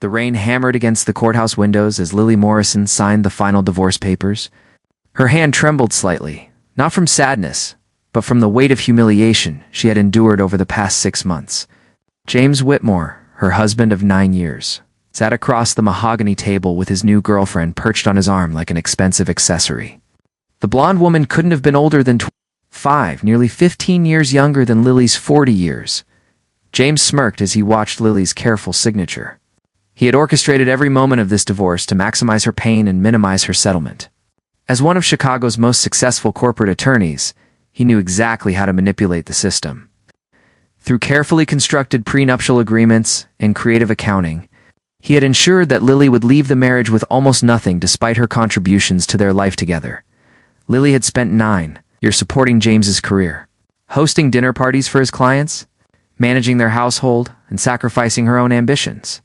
The rain hammered against the courthouse windows as Lily Morrison signed the final divorce papers. Her hand trembled slightly, not from sadness, but from the weight of humiliation she had endured over the past 6 months. James Whitmore, her husband of 9 years, sat across the mahogany table with his new girlfriend perched on his arm like an expensive accessory. The blonde woman couldn't have been older than 25, nearly 15 years younger than Lily's 40 years. James smirked as he watched Lily's careful signature. He had orchestrated every moment of this divorce to maximize her pain and minimize her settlement. As one of Chicago's most successful corporate attorneys, he knew exactly how to manipulate the system. Through carefully constructed prenuptial agreements and creative accounting, he had ensured that Lily would leave the marriage with almost nothing despite her contributions to their life together. Lily had spent 9 years supporting James's career, hosting dinner parties for his clients, managing their household, and sacrificing her own ambitions.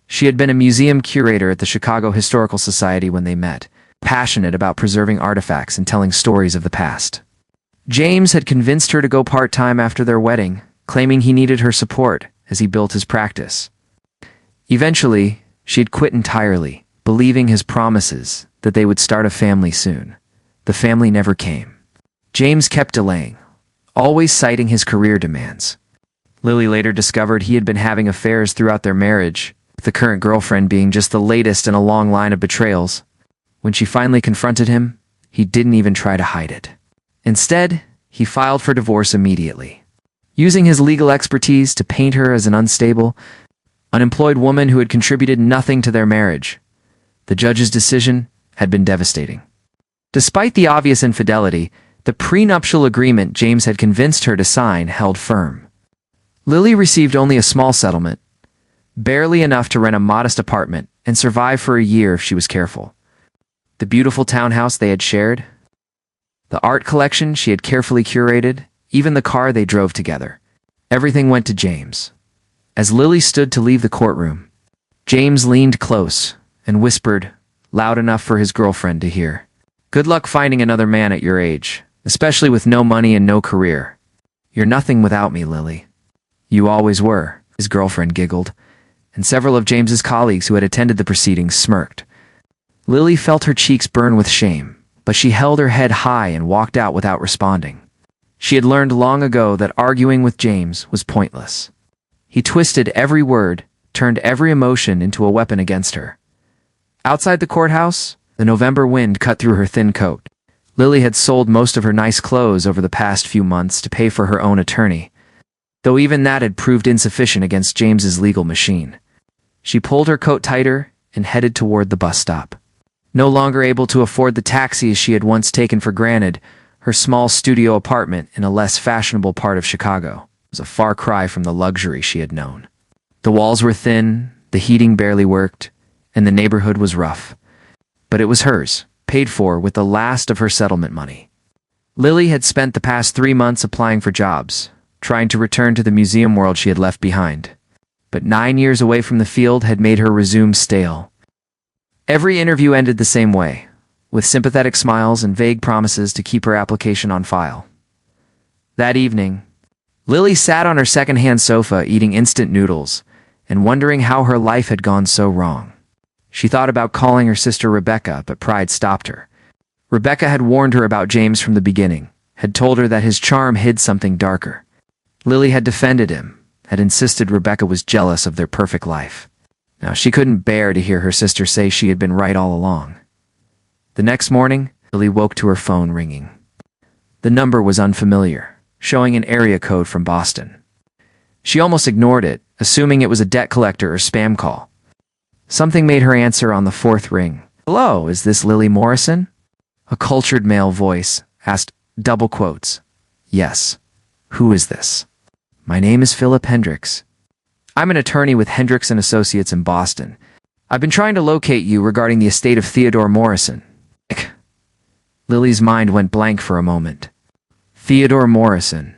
She had been a museum curator at the Chicago Historical Society when they met, passionate about preserving artifacts and telling stories of the past. James had convinced her to go part-time after their wedding, claiming he needed her support as he built his practice. Eventually, she had quit entirely, believing his promises that they would start a family soon. The family never came. James kept delaying, always citing his career demands. Lily later discovered he had been having affairs throughout their marriage, with the current girlfriend being just the latest in a long line of betrayals. When she finally confronted him, he didn't even try to hide it. Instead, he filed for divorce immediately, using his legal expertise to paint her as an unstable, unemployed woman who had contributed nothing to their marriage. The judge's decision had been devastating. Despite the obvious infidelity, the prenuptial agreement James had convinced her to sign held firm. Lily received only a small settlement, barely enough to rent a modest apartment and survive for a year if she was careful. The beautiful townhouse they had shared, the art collection she had carefully curated, even the car they drove together, everything went to James. As Lily stood to leave the courtroom, James leaned close and whispered, loud enough for his girlfriend to hear, "Good luck finding another man at your age, especially with no money and no career. You're nothing without me, Lily." "You always were," his girlfriend giggled, and several of James's colleagues who had attended the proceedings smirked. Lily felt her cheeks burn with shame, but she held her head high and walked out without responding. She had learned long ago that arguing with James was pointless. He twisted every word, turned every emotion into a weapon against her. Outside the courthouse, the November wind cut through her thin coat. Lily had sold most of her nice clothes over the past few months to pay for her own attorney, though even that had proved insufficient against James's legal machine. She pulled her coat tighter and headed toward the bus stop. No longer able to afford the taxis she had once taken for granted, her small studio apartment in a less fashionable part of Chicago was a far cry from the luxury she had known. The walls were thin, the heating barely worked, and the neighborhood was rough. But it was hers, paid for with the last of her settlement money. Lily had spent the past 3 months applying for jobs, trying to return to the museum world she had left behind. But 9 years away from the field had made her resume stale. Every interview ended the same way, with sympathetic smiles and vague promises to keep her application on file. That evening, Lily sat on her second-hand sofa eating instant noodles and wondering how her life had gone so wrong. She thought about calling her sister Rebecca, but pride stopped her. Rebecca had warned her about James from the beginning, had told her that his charm hid something darker. Lily had defended him, had insisted Rebecca was jealous of their perfect life. Now she couldn't bear to hear her sister say she had been right all along. The next morning, Lily woke to her phone ringing. The number was unfamiliar, showing an area code from Boston. She almost ignored it, assuming it was a debt collector or spam call. Something made her answer on the 4th ring. "Hello, is this Lily Morrison?" A cultured male voice asked, double quotes, "Yes. Who is this?" "My name is Philip Hendricks. I'm an attorney with Hendricks & Associates in Boston. I've been trying to locate you regarding the estate of Theodore Morrison." Lily's mind went blank for a moment. Theodore Morrison.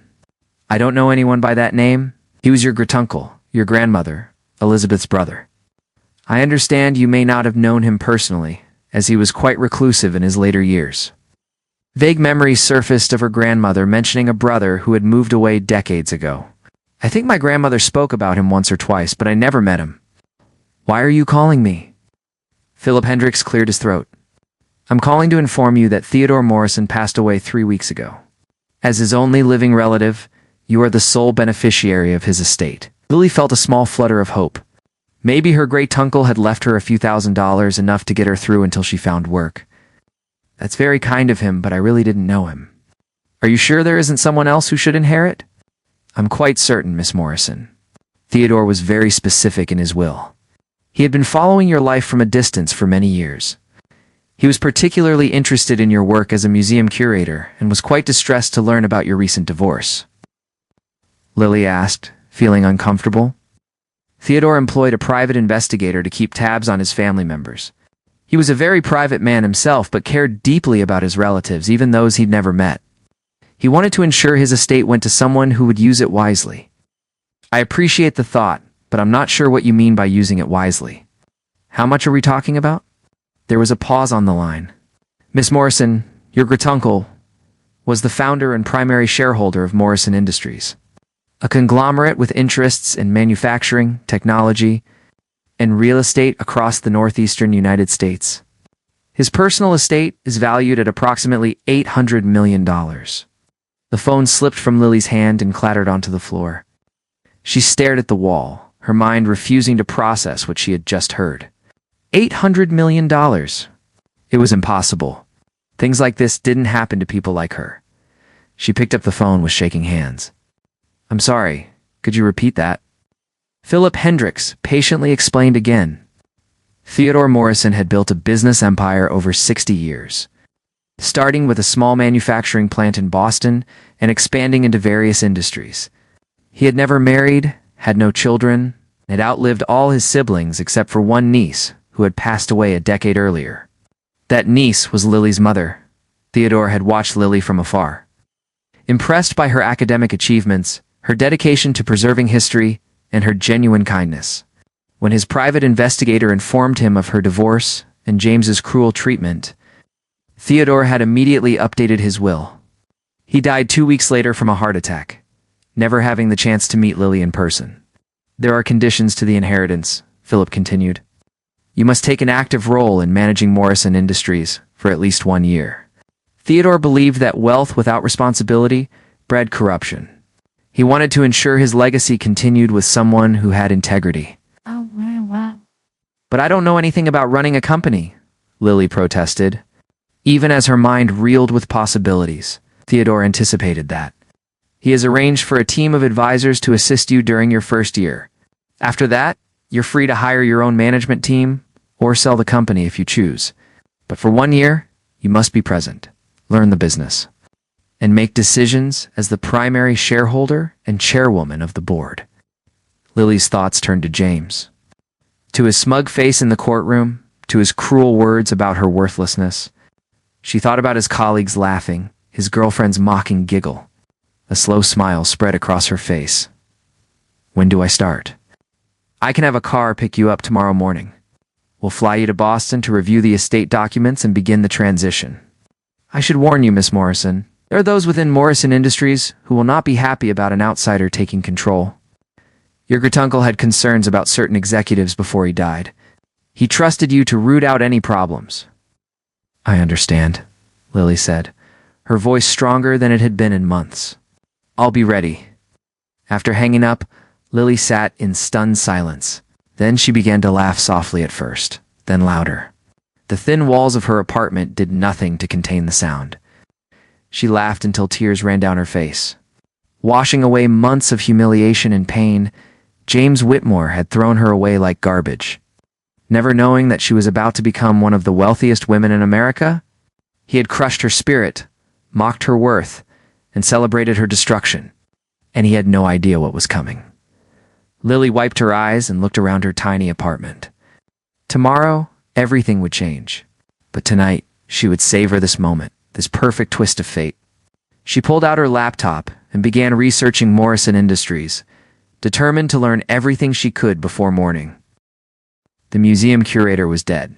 "I don't know anyone by that name. He was your great-uncle, your grandmother, Elizabeth's brother. I understand you may not have known him personally, as he was quite reclusive in his later years." Vague memories surfaced of her grandmother mentioning a brother who had moved away decades ago. "I think my grandmother spoke about him once or twice, but I never met him." Why are you calling me? Philip Hendricks cleared his throat. I'm calling to inform you that Theodore Morrison passed away 3 weeks ago. As his only living relative, you are the sole beneficiary of his estate. Lily felt a small flutter of hope. Maybe her great-uncle had left her a few $1,000s, enough to get her through until she found work. That's very kind of him, but I really didn't know him. Are you sure there isn't someone else who should inherit? I'm quite certain, Miss Morrison. Theodore was very specific in his will. He had been following your life from a distance for many years. He was particularly interested in your work as a museum curator and was quite distressed to learn about your recent divorce. Lily asked, feeling uncomfortable. Theodore employed a private investigator to keep tabs on his family members. He was a very private man himself, but cared deeply about his relatives, even those he'd never met. He wanted to ensure his estate went to someone who would use it wisely. I appreciate the thought, but I'm not sure what you mean by using it wisely. How much are we talking about? There was a pause on the line. Miss Morrison, your great-uncle, was the founder and primary shareholder of Morrison Industries, a conglomerate with interests in manufacturing, technology, and real estate across the northeastern United States. His personal estate is valued at approximately $800 million. The phone slipped from Lily's hand and clattered onto the floor. She stared at the wall, her mind refusing to process what she had just heard. $800 million. It was impossible. Things like this didn't happen to people like her. She picked up the phone with shaking hands. I'm sorry, could you repeat that? Philip Hendricks patiently explained again. Theodore Morrison had built a business empire over 60 years, starting with a small manufacturing plant in Boston and expanding into various industries. He had never married, had no children, and had outlived all his siblings except for one niece who had passed away a decade earlier. That niece was Lily's mother. Theodore had watched Lily from afar. Impressed by her academic achievements, her dedication to preserving history, and her genuine kindness. When his private investigator informed him of her divorce and James's cruel treatment, Theodore had immediately updated his will. He died 2 weeks later from a heart attack, never having the chance to meet Lily in person. There are conditions to the inheritance, Philip continued. You must take an active role in managing Morrison Industries for at least 1 year. Theodore believed that wealth without responsibility bred corruption. He wanted to ensure his legacy continued with someone who had integrity. But I don't know anything about running a company, Lily protested. Even as her mind reeled with possibilities, Theodore anticipated that. He has arranged for a team of advisors to assist you during your first year. After that, you're free to hire your own management team or sell the company if you choose. But for 1 year, you must be present, learn the business, and make decisions as the primary shareholder and chairwoman of the board. Lily's thoughts turned to James. To his smug face in the courtroom, to his cruel words about her worthlessness. She thought about his colleagues laughing, his girlfriend's mocking giggle. A slow smile spread across her face. When do I start? I can have a car pick you up tomorrow morning. We'll fly you to Boston to review the estate documents and begin the transition. I should warn you, Miss Morrison, there are those within Morrison Industries who will not be happy about an outsider taking control. Your great-uncle had concerns about certain executives before he died. He trusted you to root out any problems. I understand, Lily said, her voice stronger than it had been in months. I'll be ready. After hanging up, Lily sat in stunned silence. Then she began to laugh softly at first, then louder. The thin walls of her apartment did nothing to contain the sound. She laughed until tears ran down her face. Washing away months of humiliation and pain, James Whitmore had thrown her away like garbage. Never knowing that she was about to become one of the wealthiest women in America, he had crushed her spirit, mocked her worth, and celebrated her destruction. And he had no idea what was coming. Lily wiped her eyes and looked around her tiny apartment. Tomorrow, everything would change. But tonight, she would savor this moment, this perfect twist of fate. She pulled out her laptop and began researching Morrison Industries, determined to learn everything she could before morning. The museum curator was dead.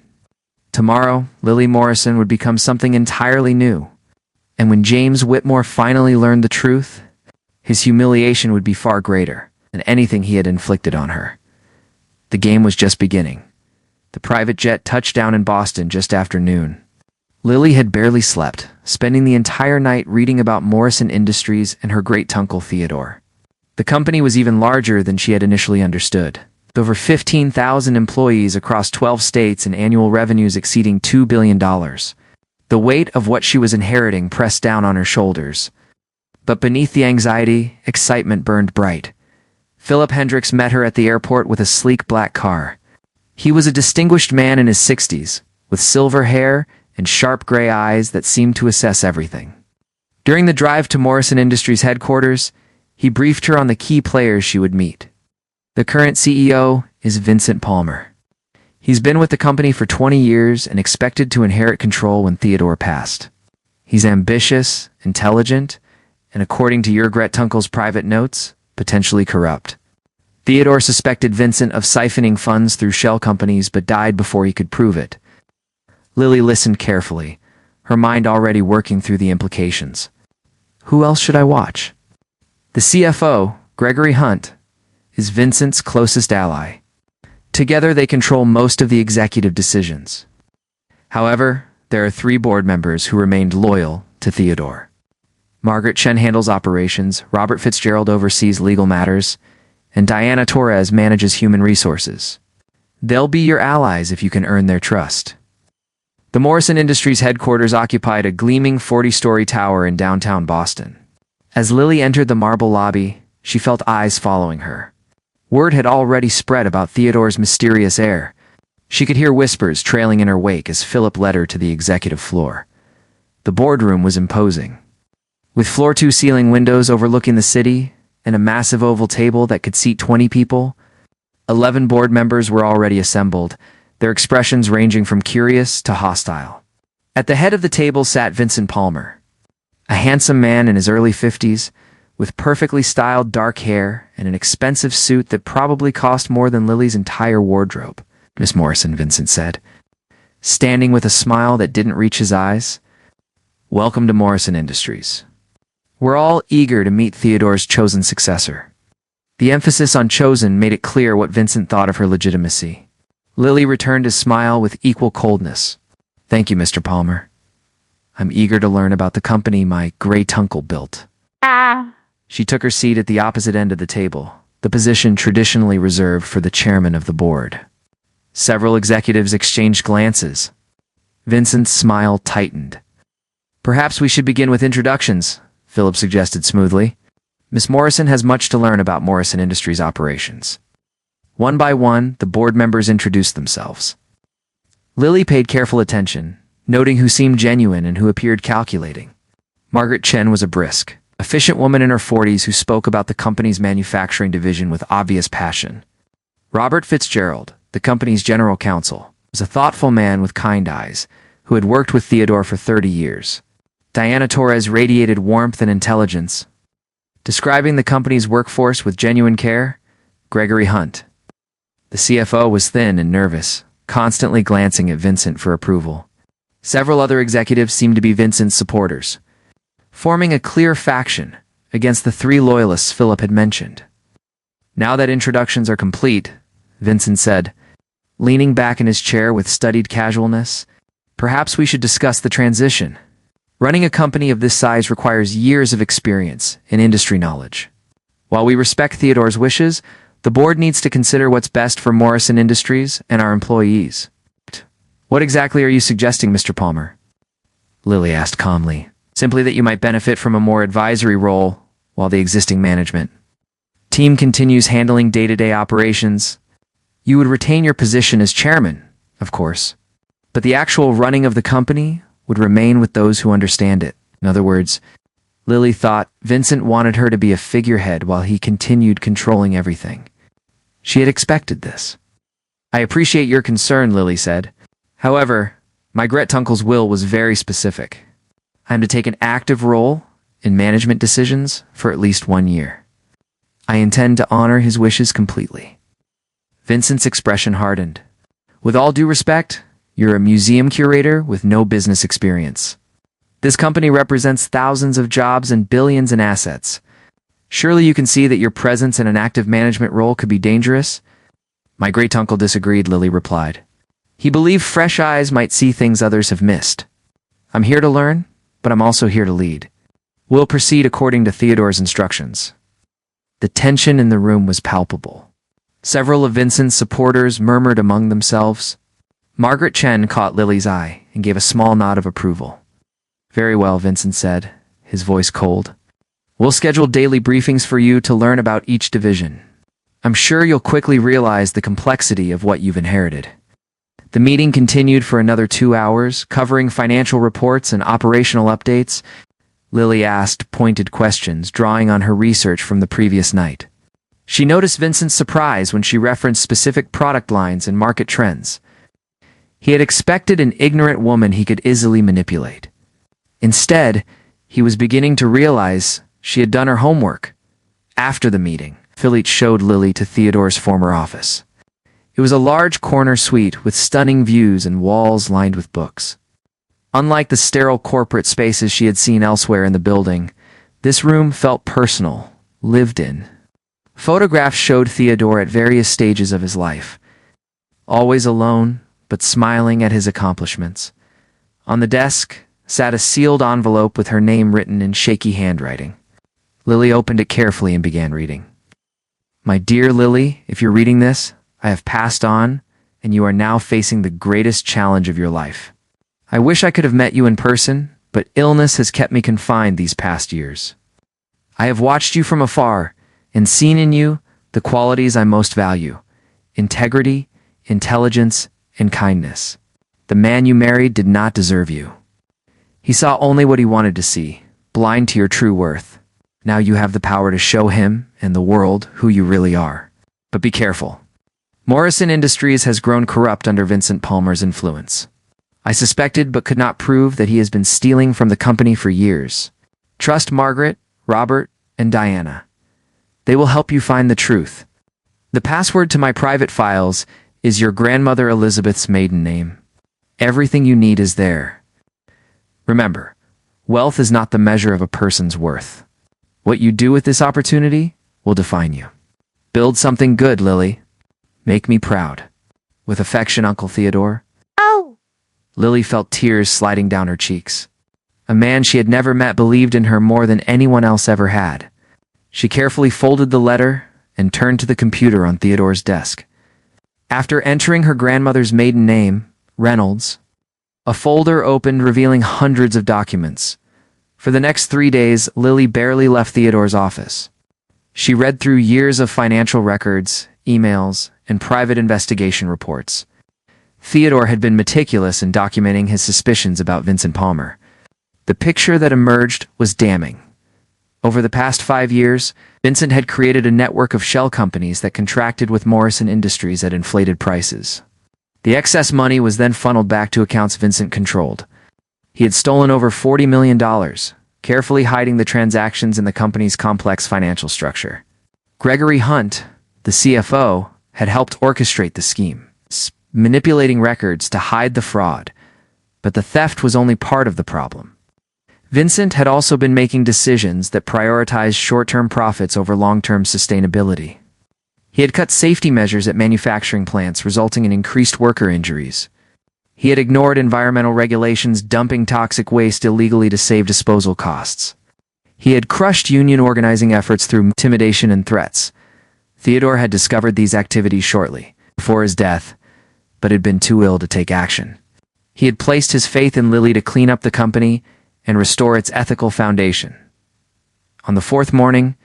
Tomorrow, Lily Morrison would become something entirely new. And when James Whitmore finally learned the truth, his humiliation would be far greater than anything he had inflicted on her. The game was just beginning. The private jet touched down in Boston just after noon. Lily had barely slept, spending the entire night reading about Morrison Industries and her great-uncle Theodore. The company was even larger than she had initially understood, with over 15,000 employees across 12 states and annual revenues exceeding $2 billion. The weight of what she was inheriting pressed down on her shoulders. But beneath the anxiety, excitement burned bright. Philip Hendricks met her at the airport with a sleek black car. He was a distinguished man in his 60s, with silver hair and sharp gray eyes that seemed to assess everything. During the drive to Morrison Industries headquarters, he briefed her on the key players she would meet. The current CEO is Vincent Palmer. He's been with the company for 20 years and expected to inherit control when Theodore passed. He's ambitious, intelligent, and according to your great-uncle's private notes, potentially corrupt. Theodore suspected Vincent of siphoning funds through shell companies but died before he could prove it. Lily listened carefully, her mind already working through the implications. Who else should I watch? The CFO, Gregory Hunt, is Vincent's closest ally. Together they control most of the executive decisions. However, there are 3 board members who remained loyal to Theodore. Margaret Chen handles operations, Robert Fitzgerald oversees legal matters, and Diana Torres manages human resources. They'll be your allies if you can earn their trust. The Morrison Industries headquarters occupied a gleaming 40-story tower in downtown Boston. As Lily entered the marble lobby, she felt eyes following her. Word had already spread about Theodore's mysterious heir. She could hear whispers trailing in her wake as Philip led her to the executive floor. The boardroom was imposing. With floor-to-ceiling windows overlooking the city and a massive oval table that could seat 20 people, 11 board members were already assembled, their expressions ranging from curious to hostile. At the head of the table sat Vincent Palmer, a handsome man in his early 50s, with perfectly styled dark hair and an expensive suit that probably cost more than Lily's entire wardrobe, Miss Morrison, Vincent said, standing with a smile that didn't reach his eyes. Welcome to Morrison Industries. We're all eager to meet Theodore's chosen successor. The emphasis on chosen made it clear what Vincent thought of her legitimacy. Lily returned his smile with equal coldness. Thank you, Mr. Palmer. I'm eager to learn about the company my great-uncle built. She took her seat at the opposite end of the table, the position traditionally reserved for the chairman of the board. Several executives exchanged glances. Vincent's smile tightened. Perhaps we should begin with introductions, Philip suggested smoothly. Miss Morrison has much to learn about Morrison Industries operations. One by one, the board members introduced themselves. Lily paid careful attention, noting who seemed genuine and who appeared calculating. Margaret Chen was a brisk, efficient woman in her 40s who spoke about the company's manufacturing division with obvious passion. Robert Fitzgerald, the company's general counsel, was a thoughtful man with kind eyes, who had worked with Theodore for 30 years. Diana Torres radiated warmth and intelligence. Describing the company's workforce with genuine care, Gregory Hunt. The CFO was thin and nervous, constantly glancing at Vincent for approval. Several other executives seemed to be Vincent's supporters, forming a clear faction against the 3 loyalists Philip had mentioned. Now that introductions are complete, Vincent said, leaning back in his chair with studied casualness, perhaps we should discuss the transition. Running a company of this size requires years of experience and industry knowledge. While we respect Theodore's wishes, the board needs to consider what's best for Morrison Industries and our employees. What exactly are you suggesting, Mr. Palmer? Lily asked calmly. Simply that you might benefit from a more advisory role while the existing management team continues handling day-to-day operations. You would retain your position as chairman, of course, but the actual running of the company would remain with those who understand it. In other words, Lily thought Vincent wanted her to be a figurehead while he continued controlling everything. She had expected this. I appreciate your concern, Lily said. However, my great-uncle's will was very specific. I am to take an active role in management decisions for at least 1 year. I intend to honor his wishes completely. Vincent's expression hardened. With all due respect, you're a museum curator with no business experience. This company represents thousands of jobs and billions in assets. Surely you can see that your presence in an active management role could be dangerous. My great-uncle disagreed, Lily replied. He believed fresh eyes might see things others have missed. I'm here to learn, but I'm also here to lead. We'll proceed according to Theodore's instructions. The tension in the room was palpable. Several of Vincent's supporters murmured among themselves. Margaret Chen caught Lily's eye and gave a small nod of approval. Very well, Vincent said, his voice cold. We'll schedule daily briefings for you to learn about each division. I'm sure you'll quickly realize the complexity of what you've inherited. The meeting continued for another 2 hours, covering financial reports and operational updates. Lily asked pointed questions, drawing on her research from the previous night. She noticed Vincent's surprise when she referenced specific product lines and market trends. He had expected an ignorant woman he could easily manipulate. Instead, he was beginning to realize she had done her homework. After the meeting, Philippe showed Lily to Theodore's former office. It was a large corner suite with stunning views and walls lined with books. Unlike the sterile corporate spaces she had seen elsewhere in the building, this room felt personal, lived in. Photographs showed Theodore at various stages of his life. Always alone, but smiling at his accomplishments. On the desk sat a sealed envelope with her name written in shaky handwriting. Lily opened it carefully and began reading. My dear Lily, if you're reading this, I have passed on, and you are now facing the greatest challenge of your life. I wish I could have met you in person, but illness has kept me confined these past years. I have watched you from afar and seen in you the qualities I most value: integrity, intelligence, and kindness. The man you married did not deserve you. He saw only what he wanted to see, blind to your true worth. Now you have the power to show him and the world who you really are. But be careful. Morrison Industries has grown corrupt under Vincent Palmer's influence. I suspected but could not prove that he has been stealing from the company for years. Trust Margaret, Robert, and Diana. They will help you find the truth. The password to my private files is your grandmother Elizabeth's maiden name. Everything you need is there. Remember, wealth is not the measure of a person's worth. What you do with this opportunity will define you. Build something good, Lily. Make me proud. With affection, Uncle Theodore. Oh! Lily felt tears sliding down her cheeks. A man she had never met believed in her more than anyone else ever had. She carefully folded the letter and turned to the computer on Theodore's desk. After entering her grandmother's maiden name, Reynolds, a folder opened revealing hundreds of documents. For the next 3 days, Lily barely left Theodore's office. She read through years of financial records, emails, and private investigation reports. Theodore had been meticulous in documenting his suspicions about Vincent Palmer. The picture that emerged was damning. Over the past 5 years, Vincent had created a network of shell companies that contracted with Morrison Industries at inflated prices. The excess money was then funneled back to accounts Vincent controlled. He had stolen over $40 million, carefully hiding the transactions in the company's complex financial structure. Gregory Hunt, the CFO, had helped orchestrate the scheme, manipulating records to hide the fraud. But the theft was only part of the problem. Vincent had also been making decisions that prioritized short-term profits over long-term sustainability. He had cut safety measures at manufacturing plants, resulting in increased worker injuries. He had ignored environmental regulations, dumping toxic waste illegally to save disposal costs. He had crushed union organizing efforts through intimidation and threats. Theodore had discovered these activities shortly before his death, but had been too ill to take action. He had placed his faith in Lily to clean up the company and restore its ethical foundation. On the 4th morning,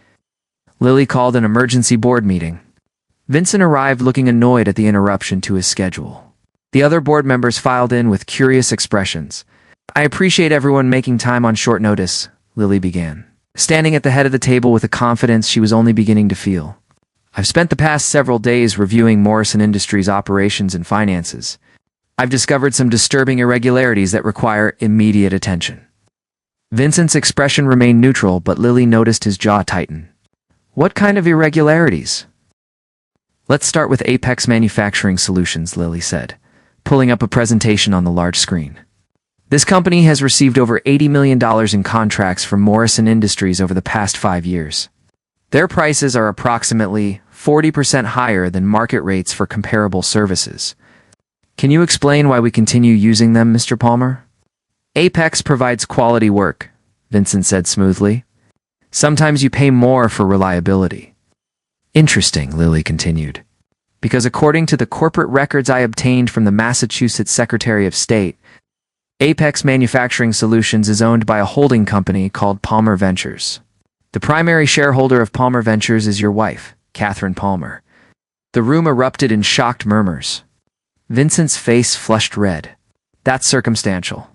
Lily called an emergency board meeting. Vincent arrived looking annoyed at the interruption to his schedule. The other board members filed in with curious expressions. I appreciate everyone making time on short notice, Lily began, standing at the head of the table with a confidence she was only beginning to feel. I've spent the past several days reviewing Morrison Industries' operations and finances. I've discovered some disturbing irregularities that require immediate attention. Vincent's expression remained neutral, but Lily noticed his jaw tighten. What kind of irregularities? Let's start with Apex Manufacturing Solutions, Lily said, pulling up a presentation on the large screen. This company has received over $80 million in contracts from Morrison Industries over the past 5 years. Their prices are approximately 40% higher than market rates for comparable services. Can you explain why we continue using them, Mr. Palmer? Apex provides quality work, Vincent said smoothly. Sometimes you pay more for reliability. Interesting, Lily continued. Because according to the corporate records I obtained from the Massachusetts Secretary of State, Apex Manufacturing Solutions is owned by a holding company called Palmer Ventures. The primary shareholder of Palmer Ventures is your wife, Catherine Palmer. The room erupted in shocked murmurs. Vincent's face flushed red. That's circumstantial.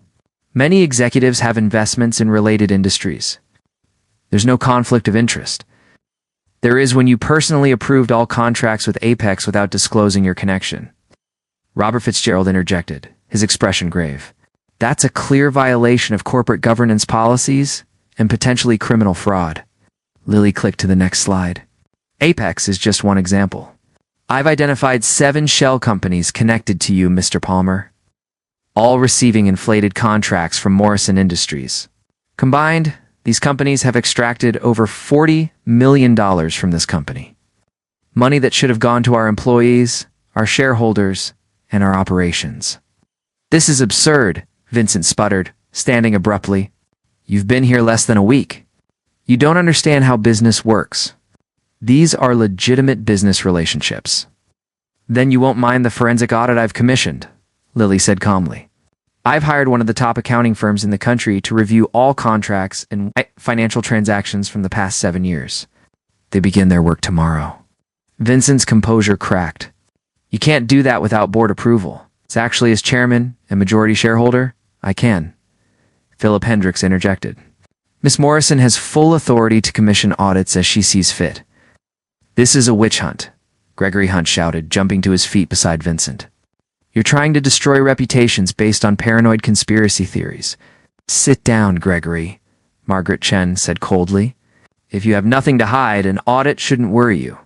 Many executives have investments in related industries. There's no conflict of interest. There is when you personally approved all contracts with Apex without disclosing your connection. Robert Fitzgerald interjected, his expression grave. That's a clear violation of corporate governance policies and potentially criminal fraud. Lily clicked to the next slide. Apex is just one example. I've identified 7 shell companies connected to you, Mr. Palmer, all receiving inflated contracts from Morrison Industries. Combined, these companies have extracted over $40 million from this company. Money that should have gone to our employees, our shareholders, and our operations. This is absurd, Vincent sputtered, standing abruptly. You've been here less than a week. You don't understand how business works. These are legitimate business relationships. Then you won't mind the forensic audit I've commissioned, Lily said calmly. I've hired one of the top accounting firms in the country to review all contracts and financial transactions from the past 7 years. They begin their work tomorrow. Vincent's composure cracked. You can't do that without board approval. It's actually, as chairman and majority shareholder, I can. Philip Hendricks interjected. Miss Morrison has full authority to commission audits as she sees fit. This is a witch hunt, Gregory Hunt shouted, jumping to his feet beside Vincent. You're trying to destroy reputations based on paranoid conspiracy theories. Sit down, Gregory, Margaret Chen said coldly. If you have nothing to hide, an audit shouldn't worry you.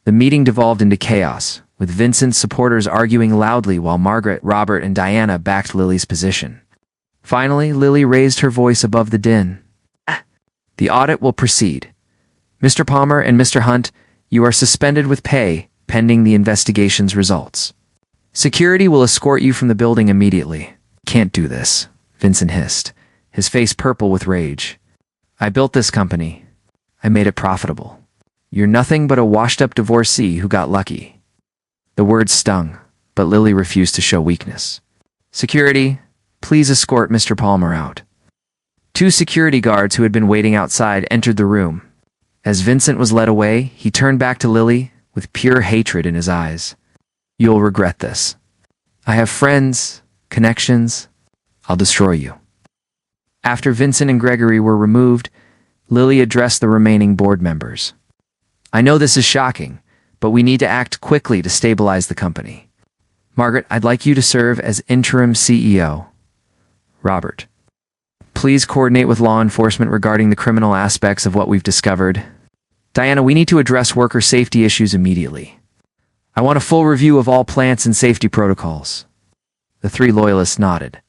The meeting devolved into chaos, with Vincent's supporters arguing loudly while Margaret, Robert, and Diana backed Lily's position. Finally, Lily raised her voice above the din. The audit will proceed. Mr. Palmer and Mr. Hunt, you are suspended with pay pending the investigation's results. Security will escort you from the building immediately. Can't do this, Vincent hissed, his face purple with rage. I built this company. I made it profitable. You're nothing but a washed-up divorcee who got lucky. The words stung, but Lily refused to show weakness. Security, please escort Mr. Palmer out. 2 security guards who had been waiting outside entered the room. As Vincent was led away, he turned back to Lily with pure hatred in his eyes. You'll regret this. I have friends, connections. I'll destroy you. After Vincent and Gregory were removed, Lily addressed the remaining board members. I know this is shocking, but we need to act quickly to stabilize the company. Margaret, I'd like you to serve as interim CEO. Robert, please coordinate with law enforcement regarding the criminal aspects of what we've discovered. Diana, we need to address worker safety issues immediately. I want a full review of all plants and safety protocols. The 3 loyalists nodded,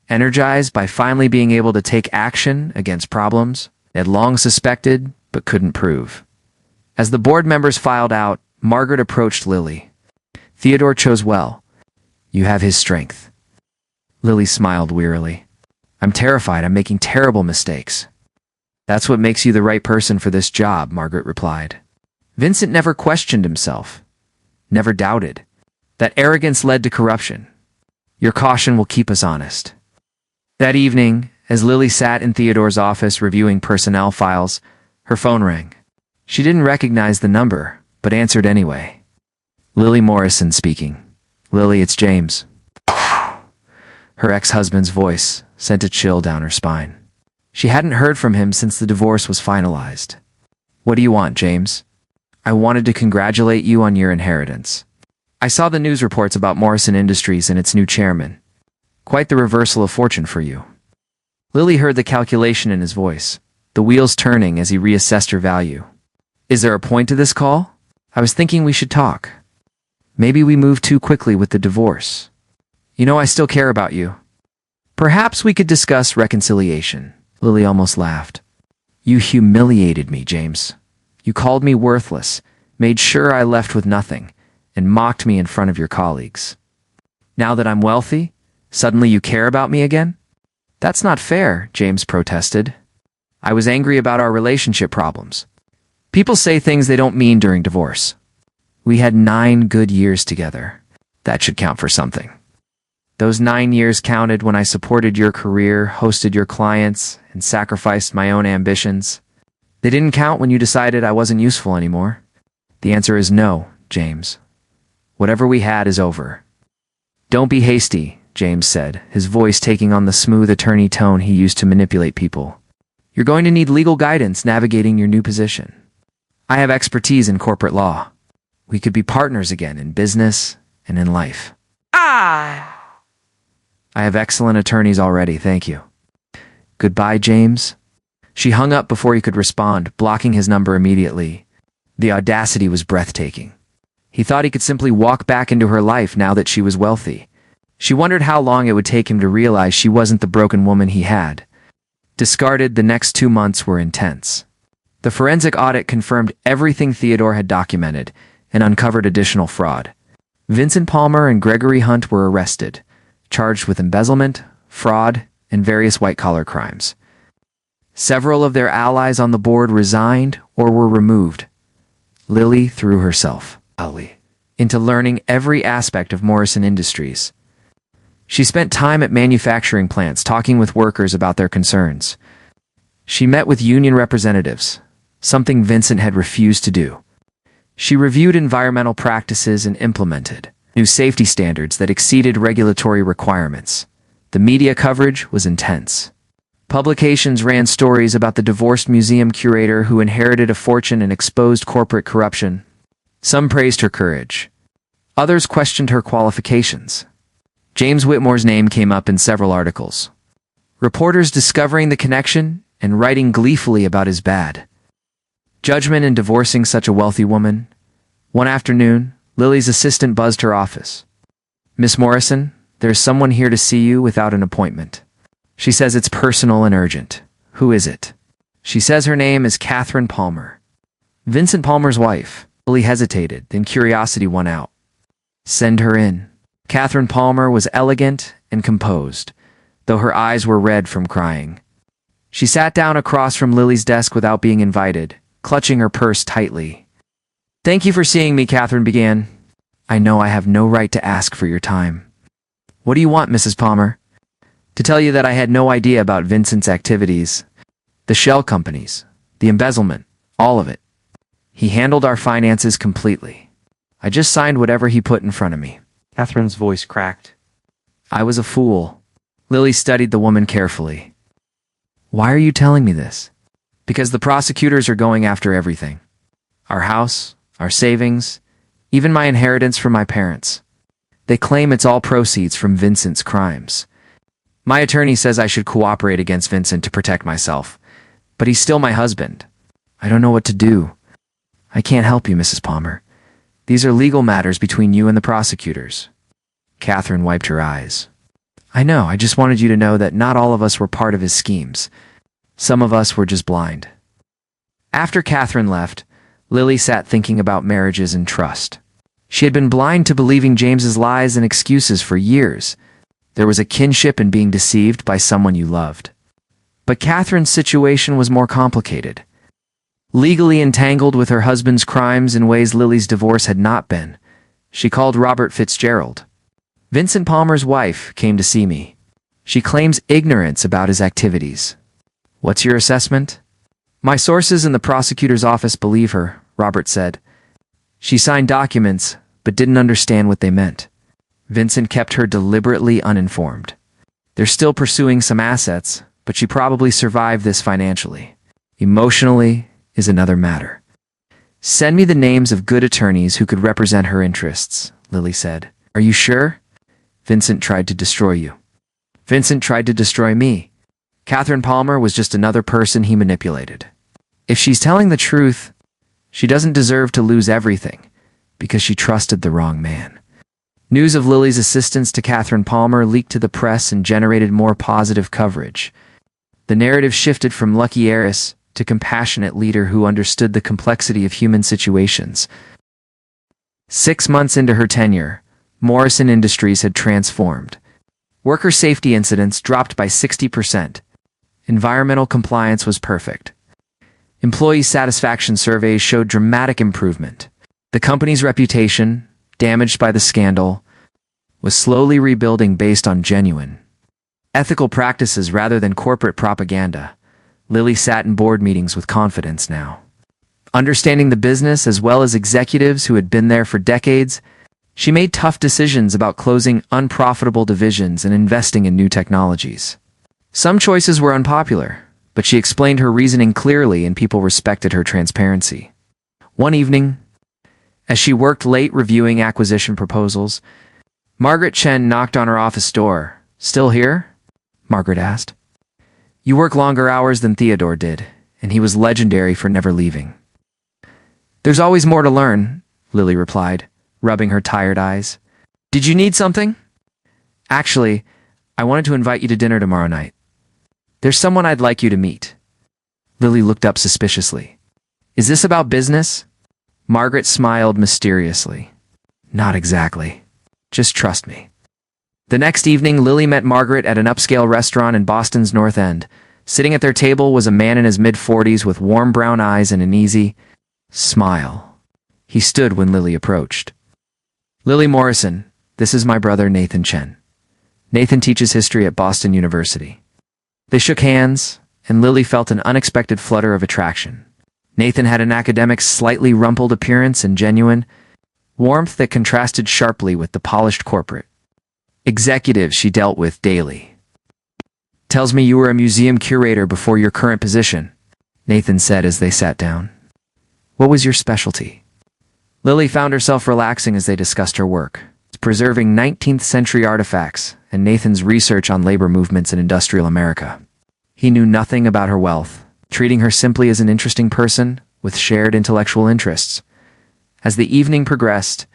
energized by finally being able to take action against problems they had long suspected but couldn't prove. As the board members filed out, Margaret approached Lily. Theodore chose well. You have his strength. Lily smiled wearily. I'm terrified I'm making terrible mistakes. That's what makes you the right person for this job, Margaret replied. Vincent never questioned himself. Never doubted. That arrogance led to corruption. Your caution will keep us honest. That evening, as Lily sat in Theodore's office reviewing personnel files, her phone rang. She didn't recognize the number, but answered anyway. Lily Morrison speaking. Lily, it's James. Her ex-husband's voice sent a chill down her spine. She hadn't heard from him since the divorce was finalized. What do you want, James? I wanted to congratulate you on your inheritance. I saw the news reports about Morrison Industries and its new chairman. Quite the reversal of fortune for you. Lily heard the calculation in his voice, the wheels turning as he reassessed her value. Is there a point to this call? I was thinking we should talk. Maybe we moved too quickly with the divorce. You know I still care about you. Perhaps we could discuss reconciliation. Lily almost laughed. You humiliated me, James. You called me worthless, made sure I left with nothing, and mocked me in front of your colleagues. Now that I'm wealthy, suddenly you care about me again? That's not fair, James protested. I was angry about our relationship problems. People say things they don't mean during divorce. We had 9 good years together. That should count for something. Those 9 years counted when I supported your career, hosted your clients, and sacrificed my own ambitions. They didn't count when you decided I wasn't useful anymore. The answer is no, James. Whatever we had is over. Don't be hasty, James said, his voice taking on the smooth attorney tone he used to manipulate people. You're going to need legal guidance navigating your new position. I have expertise in corporate law. We could be partners again in business and in life. I have excellent attorneys already, thank you. Goodbye, James. She hung up before he could respond, blocking his number immediately. The audacity was breathtaking. He thought he could simply walk back into her life now that she was wealthy. She wondered how long it would take him to realize she wasn't the broken woman he had. Discarded, the next 2 months were intense. The forensic audit confirmed everything Theodore had documented and uncovered additional fraud. Vincent Palmer and Gregory Hunt were arrested, charged with embezzlement, fraud, and various white-collar crimes. Several of their allies on the board resigned or were removed. Lily threw herself into learning every aspect of Morrison Industries. She spent time at manufacturing plants talking with workers about their concerns. She met with union representatives, something Vincent had refused to do. She reviewed environmental practices and implemented new safety standards that exceeded regulatory requirements. The media coverage was intense. Publications ran stories about the divorced museum curator who inherited a fortune and exposed corporate corruption. Some praised her courage. Others questioned her qualifications. James Whitmore's name came up in several articles. Reporters discovering the connection and writing gleefully about his bad judgment in divorcing such a wealthy woman. One afternoon, Lily's assistant buzzed her office. Miss Morrison, there's someone here to see you without an appointment. She says it's personal and urgent. Who is it? She says her name is Catherine Palmer. Vincent Palmer's wife. Lily hesitated, then curiosity won out. Send her in. Catherine Palmer was elegant and composed, though her eyes were red from crying. She sat down across from Lily's desk without being invited, clutching her purse tightly. Thank you for seeing me, Catherine began. I know I have no right to ask for your time. What do you want, Mrs. Palmer? To tell you that I had no idea about Vincent's activities. The shell companies, the embezzlement, all of it. He handled our finances completely. I just signed whatever he put in front of me. Catherine's voice cracked. I was a fool. Lily studied the woman carefully. Why are you telling me this? Because the prosecutors are going after everything. Our house, our savings, even my inheritance from my parents. They claim it's all proceeds from Vincent's crimes. My attorney says I should cooperate against Vincent to protect myself, but he's still my husband. I don't know what to do. I can't help you, Mrs. Palmer. These are legal matters between you and the prosecutors. Catherine wiped her eyes. I know, I just wanted you to know that not all of us were part of his schemes. Some of us were just blind. After Catherine left, Lily sat thinking about marriages and trust. She had been blind to believing James's lies and excuses for years. There was a kinship in being deceived by someone you loved. But Catherine's situation was more complicated. Legally entangled with her husband's crimes in ways Lily's divorce had not been, she called Robert Fitzgerald. Vincent Palmer's wife came to see me. She claims ignorance about his activities. What's your assessment? My sources in the prosecutor's office believe her, Robert said. She signed documents, but didn't understand what they meant. Vincent kept her deliberately uninformed. They're still pursuing some assets, but she probably survived this financially. Emotionally is another matter. Send me the names of good attorneys who could represent her interests, Lily said. Are you sure? Vincent tried to destroy you. Vincent tried to destroy me. Catherine Palmer was just another person he manipulated. If she's telling the truth, she doesn't deserve to lose everything because she trusted the wrong man. News of Lily's assistance to Catherine Palmer leaked to the press and generated more positive coverage. The narrative shifted from lucky heiress to compassionate leader who understood the complexity of human situations. 6 months into her tenure, Morrison Industries had transformed. Worker safety incidents dropped by 60%. Environmental compliance was perfect. Employee satisfaction surveys showed dramatic improvement. The company's reputation, damaged by the scandal, was slowly rebuilding based on genuine, ethical practices rather than corporate propaganda. Lily sat in board meetings with confidence now. Understanding the business as well as executives who had been there for decades, she made tough decisions about closing unprofitable divisions and investing in new technologies. Some choices were unpopular, but she explained her reasoning clearly and people respected her transparency. One evening, as she worked late reviewing acquisition proposals, Margaret Chen knocked on her office door. "Still here?" Margaret asked. "You work longer hours than Theodore did, and he was legendary for never leaving." "There's always more to learn," Lily replied, rubbing her tired eyes. "Did you need something?" "Actually, I wanted to invite you to dinner tomorrow night. There's someone I'd like you to meet." Lily looked up suspiciously. "Is this about business?" Margaret smiled mysteriously. "Not exactly. Just trust me." The next evening, Lily met Margaret at an upscale restaurant in Boston's North End. Sitting at their table was a man in his mid-40s with warm brown eyes and an easy smile. He stood when Lily approached. "Lily Morrison, this is my brother Nathan Chen. Nathan teaches history at Boston University." They shook hands, and Lily felt an unexpected flutter of attraction. Nathan had an academic's slightly rumpled appearance and genuine warmth that contrasted sharply with the polished corporate executive she dealt with daily. "Tells me you were a museum curator before your current position," Nathan said as they sat down. "What was your specialty?" Lily found herself relaxing as they discussed her work, preserving 19th century artifacts, and Nathan's research on labor movements in industrial America. He knew nothing about her wealth, treating her simply as an interesting person with shared intellectual interests. As the evening progressed,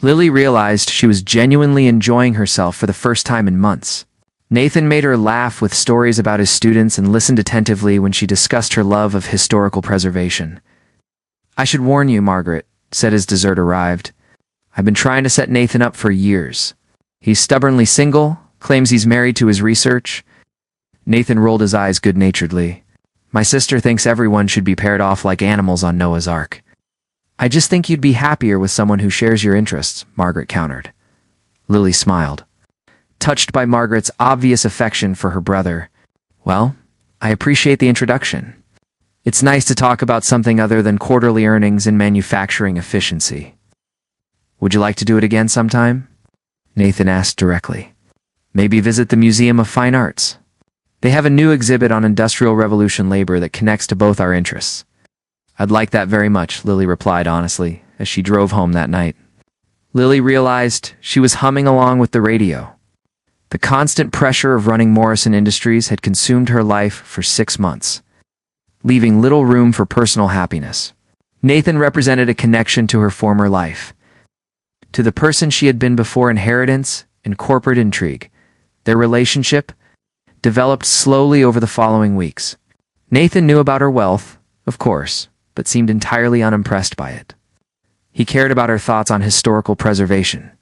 Lily realized she was genuinely enjoying herself for the first time in months. Nathan made her laugh with stories about his students and listened attentively when she discussed her love of historical preservation. "I should warn you, Margaret," said as dessert arrived. "I've been trying to set Nathan up for years. He's stubbornly single, claims he's married to his research." Nathan rolled his eyes good-naturedly. "My sister thinks everyone should be paired off like animals on Noah's Ark." "I just think you'd be happier with someone who shares your interests," Margaret countered. Lily smiled, touched by Margaret's obvious affection for her brother. "Well, I appreciate the introduction. It's nice to talk about something other than quarterly earnings and manufacturing efficiency. Would you like to do it again sometime?" Nathan asked directly. "Maybe visit the Museum of Fine Arts. They have a new exhibit on Industrial Revolution labor that connects to both our interests." "I'd like that very much," Lily replied honestly, as she drove home that night. Lily realized she was humming along with the radio. The constant pressure of running Morrison Industries had consumed her life for 6 months, leaving little room for personal happiness. Nathan represented a connection to her former life, to the person she had been before inheritance and corporate intrigue. Their relationship developed slowly over the following weeks. Nathan knew about her wealth, of course, but seemed entirely unimpressed by it. He cared about her thoughts on historical preservation,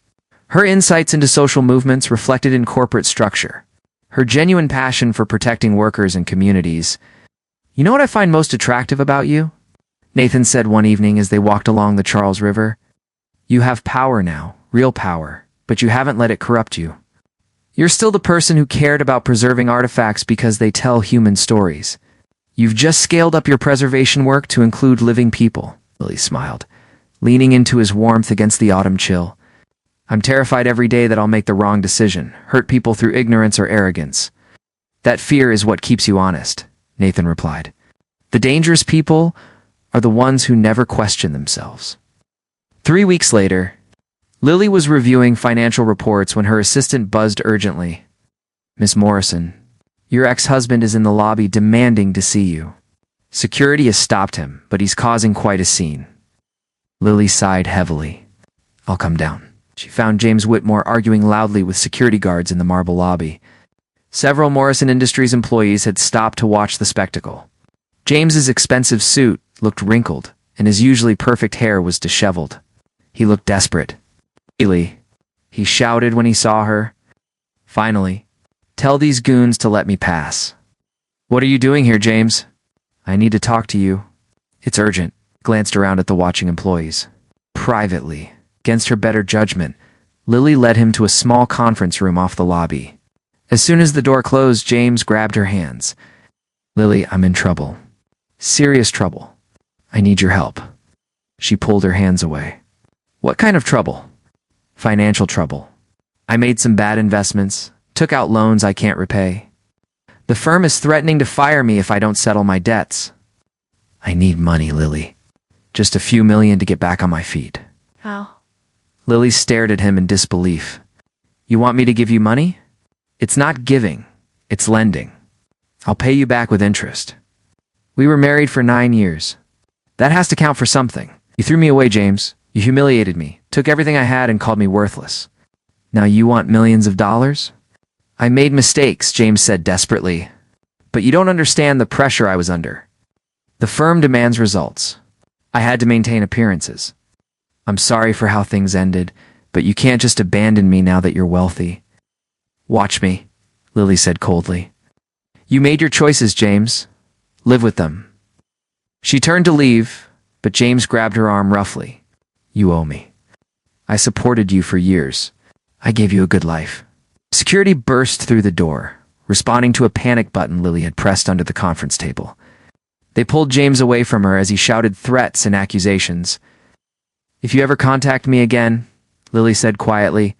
her insights into social movements reflected in corporate structure, her genuine passion for protecting workers and communities. "You know what I find most attractive about you?" Nathan said one evening as they walked along the Charles River. "You have power now, real power, but you haven't let it corrupt you. You're still the person who cared about preserving artifacts because they tell human stories. You've just scaled up your preservation work to include living people." Lily smiled, leaning into his warmth against the autumn chill. "I'm terrified every day that I'll make the wrong decision, hurt people through ignorance or arrogance." "That fear is what keeps you honest," Nathan replied. "The dangerous people are the ones who never question themselves." 3 weeks later, Lily was reviewing financial reports when her assistant buzzed urgently. "Miss Morrison, your ex-husband is in the lobby demanding to see you. Security has stopped him, but he's causing quite a scene." Lily sighed heavily. "I'll come down." She found James Whitmore arguing loudly with security guards in the marble lobby. Several Morrison Industries employees had stopped to watch the spectacle. James's expensive suit looked wrinkled, and his usually perfect hair was disheveled. He looked desperate. "Haley," he shouted when he saw her. "Finally. Tell these goons to let me pass." "What are you doing here, James?" "I need to talk to you. It's urgent." Glanced around at the watching employees. Privately, against her better judgment, Lily led him to a small conference room off the lobby. As soon as the door closed, James grabbed her hands. "Lily, I'm in trouble. Serious trouble. I need your help." She pulled her hands away. "What kind of trouble?" "Financial trouble. I made some bad investments, took out loans I can't repay. The firm is threatening to fire me if I don't settle my debts. I need money, Lily. Just a few million to get back on my feet." How? Lily stared at him in disbelief. "You want me to give you money? It's not giving, it's lending. I'll pay you back with interest. We were married for 9 years. That has to count for something. You threw me away, James. You humiliated me, took everything I had and called me worthless. Now you want millions of dollars?" "I made mistakes," James said desperately. "But you don't understand the pressure I was under. The firm demands results. I had to maintain appearances. I'm sorry for how things ended, but you can't just abandon me now that you're wealthy." "Watch me," Lily said coldly. "You made your choices, James. Live with them." She turned to leave, but James grabbed her arm roughly. "You owe me. I supported you for years. I gave you a good life." Security burst through the door, responding to a panic button Lily had pressed under the conference table. They pulled James away from her as he shouted threats and accusations. "If you ever contact me again," Lily said quietly,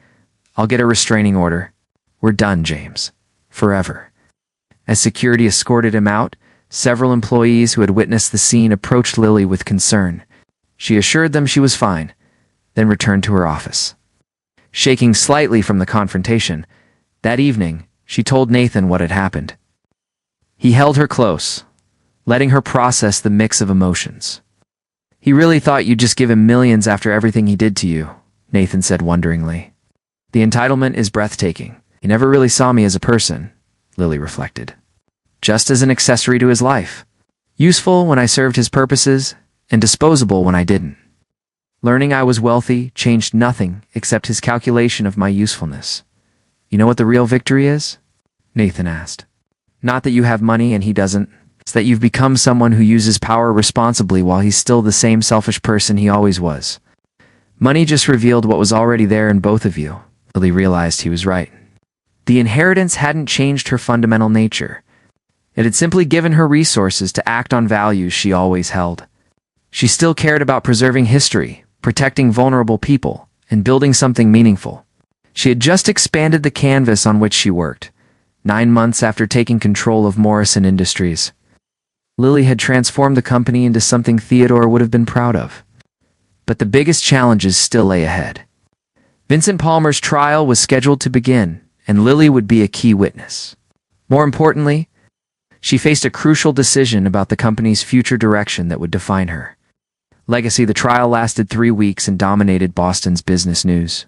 "I'll get a restraining order. We're done, James. Forever." As security escorted him out, several employees who had witnessed the scene approached Lily with concern. She assured them she was fine, then returned to her office. Shaking slightly from the confrontation, that evening, she told Nathan what had happened. He held her close, letting her process the mix of emotions. "He really thought you'd just give him millions after everything he did to you," Nathan said wonderingly. "The entitlement is breathtaking. He never really saw me as a person," Lily reflected. "Just as an accessory to his life. Useful when I served his purposes, and disposable when I didn't. Learning I was wealthy changed nothing except his calculation of my usefulness." "You know what the real victory is?" Nathan asked. "Not that you have money and he doesn't. It's that you've become someone who uses power responsibly while he's still the same selfish person he always was. Money just revealed what was already there in both of you." Lily realized he was right. The inheritance hadn't changed her fundamental nature. It had simply given her resources to act on values she always held. She still cared about preserving history, protecting vulnerable people, and building something meaningful. She had just expanded the canvas on which she worked, 9 months after taking control of Morrison Industries. Lily had transformed the company into something Theodore would have been proud of. But the biggest challenges still lay ahead. Vincent Palmer's trial was scheduled to begin, and Lily would be a key witness. More importantly, she faced a crucial decision about the company's future direction that would define her. Legacy. The trial lasted 3 weeks and dominated Boston's business news.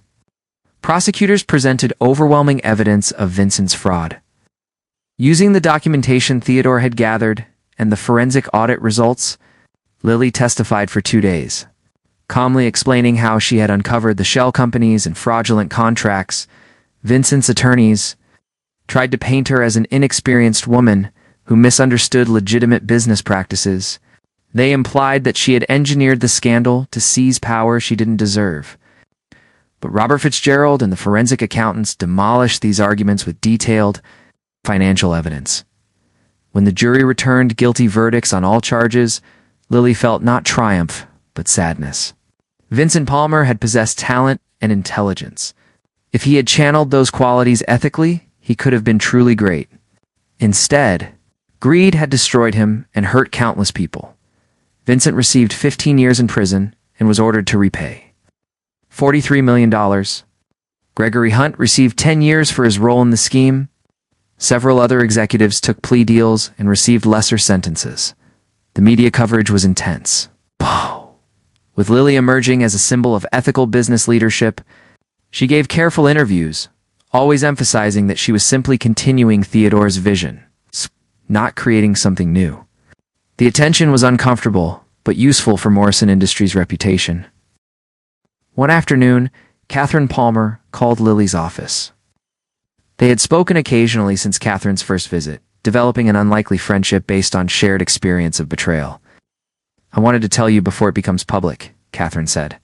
Prosecutors presented overwhelming evidence of Vincent's fraud. Using the documentation Theodore had gathered and the forensic audit results, Lily testified for 2 days, calmly explaining how she had uncovered the shell companies and fraudulent contracts. Vincent's attorneys tried to paint her as an inexperienced woman who misunderstood legitimate business practices. They implied that she had engineered the scandal to seize power she didn't deserve. But Robert Fitzgerald and the forensic accountants demolished these arguments with detailed financial evidence. When the jury returned guilty verdicts on all charges, Lily felt not triumph, but sadness. Vincent Palmer had possessed talent and intelligence. If he had channeled those qualities ethically, he could have been truly great. Instead, greed had destroyed him and hurt countless people. Vincent received 15 years in prison and was ordered to repay $43 million. Gregory Hunt received 10 years for his role in the scheme. Several other executives took plea deals and received lesser sentences. The media coverage was intense. With Lily emerging as a symbol of ethical business leadership, she gave careful interviews, always emphasizing that she was simply continuing Theodore's vision, not creating something new. The attention was uncomfortable, but useful for Morrison Industries' reputation. One afternoon, Catherine Palmer called Lily's office. They had spoken occasionally since Catherine's first visit, developing an unlikely friendship based on shared experience of betrayal. "I wanted to tell you before it becomes public," Catherine said.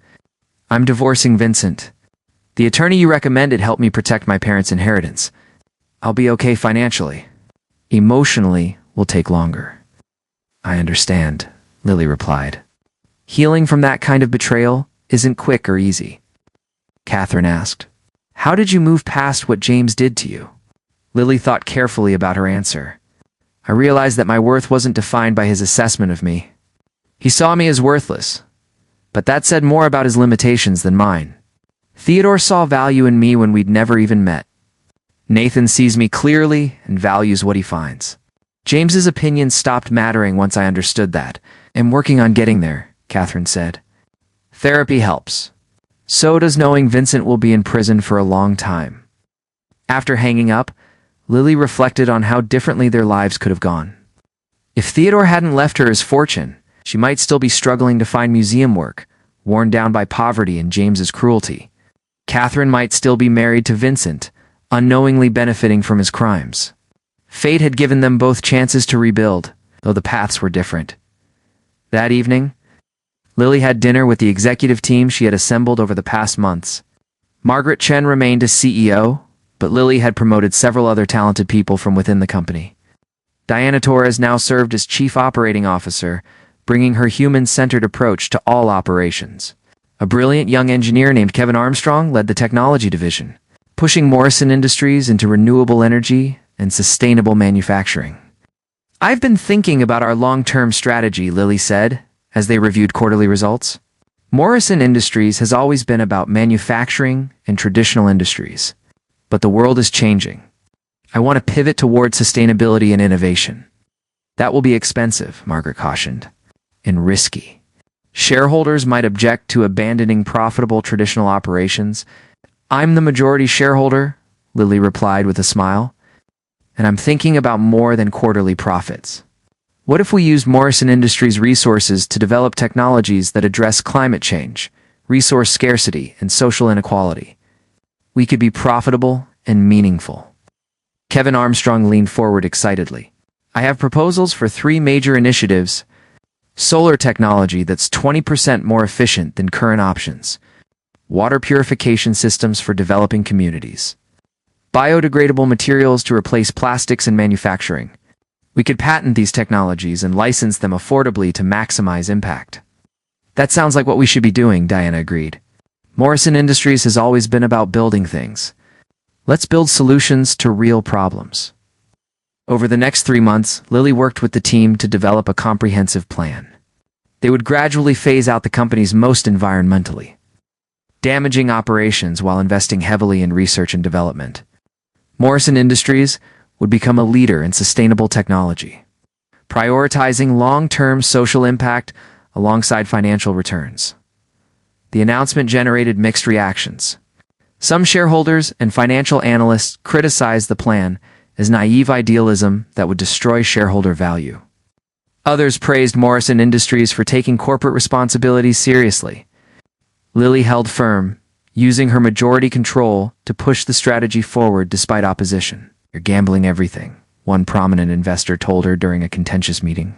"I'm divorcing Vincent. The attorney you recommended helped me protect my parents' inheritance. I'll be okay financially. Emotionally, will take longer." "I understand," Lily replied. "Healing from that kind of betrayal isn't quick or easy." Catherine asked, "How did you move past what James did to you?" Lily thought carefully about her answer. "I realized that my worth wasn't defined by his assessment of me. He saw me as worthless, but that said more about his limitations than mine. Theodore saw value in me when we'd never even met. Nathan sees me clearly and values what he finds. James's opinion stopped mattering once I understood that. I'm working on getting there," Catherine said. "Therapy helps. So does knowing Vincent will be in prison for a long time." After hanging up, Lily reflected on how differently their lives could have gone. If Theodore hadn't left her his fortune, she might still be struggling to find museum work, worn down by poverty and James's cruelty. Catherine might still be married to Vincent, unknowingly benefiting from his crimes. Fate had given them both chances to rebuild, though the paths were different. That evening, Lily had dinner with the executive team she had assembled over the past months. Margaret Chen remained as CEO, but Lily had promoted several other talented people from within the company. Diana Torres now served as Chief Operating Officer, bringing her human-centered approach to all operations. A brilliant young engineer named Kevin Armstrong led the technology division, pushing Morrison Industries into renewable energy and sustainable manufacturing. "I've been thinking about our long-term strategy," Lily said, as they reviewed quarterly results. "Morrison Industries has always been about manufacturing and traditional industries, but the world is changing. I want to pivot toward sustainability and innovation." "That will be expensive," Margaret cautioned, "and risky. Shareholders might object to abandoning profitable traditional operations." "I'm the majority shareholder," Lily replied with a smile, "and I'm thinking about more than quarterly profits. What if we used Morrison Industries' resources to develop technologies that address climate change, resource scarcity, and social inequality? We could be profitable and meaningful." Kevin Armstrong leaned forward excitedly. "I have proposals for 3 major initiatives: solar technology that's 20% more efficient than current options, water purification systems for developing communities, biodegradable materials to replace plastics in manufacturing. We could patent these technologies and license them affordably to maximize impact." "That sounds like what we should be doing," Diana agreed. "Morrison Industries has always been about building things. Let's build solutions to real problems." Over the next 3 months, Lily worked with the team to develop a comprehensive plan. They would gradually phase out the company's most environmentally damaging operations while investing heavily in research and development. Morrison Industries would become a leader in sustainable technology, prioritizing long-term social impact alongside financial returns. The announcement generated mixed reactions. Some shareholders and financial analysts criticized the plan as naive idealism that would destroy shareholder value. Others praised Morrison Industries for taking corporate responsibilities seriously. Lily held firm, using her majority control to push the strategy forward despite opposition. "You're gambling everything," one prominent investor told her during a contentious meeting.